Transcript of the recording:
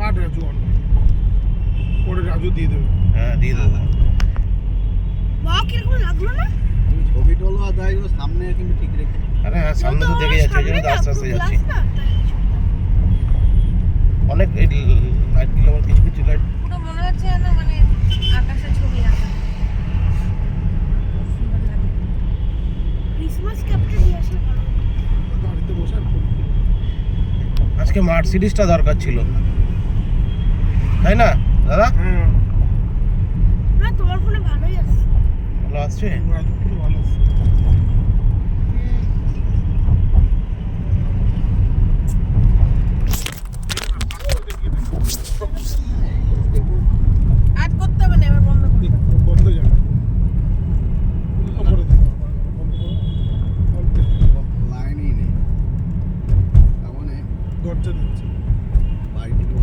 Smart Raju on পরে রাজু দিয়ে দেবে। হ্যাঁ দিয়ে দেবো। বাহ কিরকম লাগলো না? তুমি ছবি তোলো আর যাই হোক সামনে কিন্তু ঠিক রেখে। আরে হ্যাঁ সামনে তো দেখে যাচ্ছে, ওই জন্য তো আস্তে আস্তে যাচ্ছি। অনেক লাইট গুলো আবার কিছু কিছু লাইট পুরো মনে হচ্ছে না মানে আকাশের ছবি আঁকা। সুন্দর লাগে। ক্রিসমাস ক্যাপটা নিয়ে আসলে ভালো হতো। গাড়িতে বসে আর ফোন করবো। আজকে মার্সিডিজটা দরকার ছিল, তাই না দাদা? হ্যাঁ না তোমার ফোনে ভালোই আছে। ভালো আসছে। রাজু পুরো ভালো আছে। আজ করতে হবে না, এবার বন্ধ করো। বন্ধ যাবে ওপরে দেখো, বন্ধ করো। অল্প একটু। লাইনই নেই। তার মানে দরজা দিচ্ছে। বাড়ি থেকে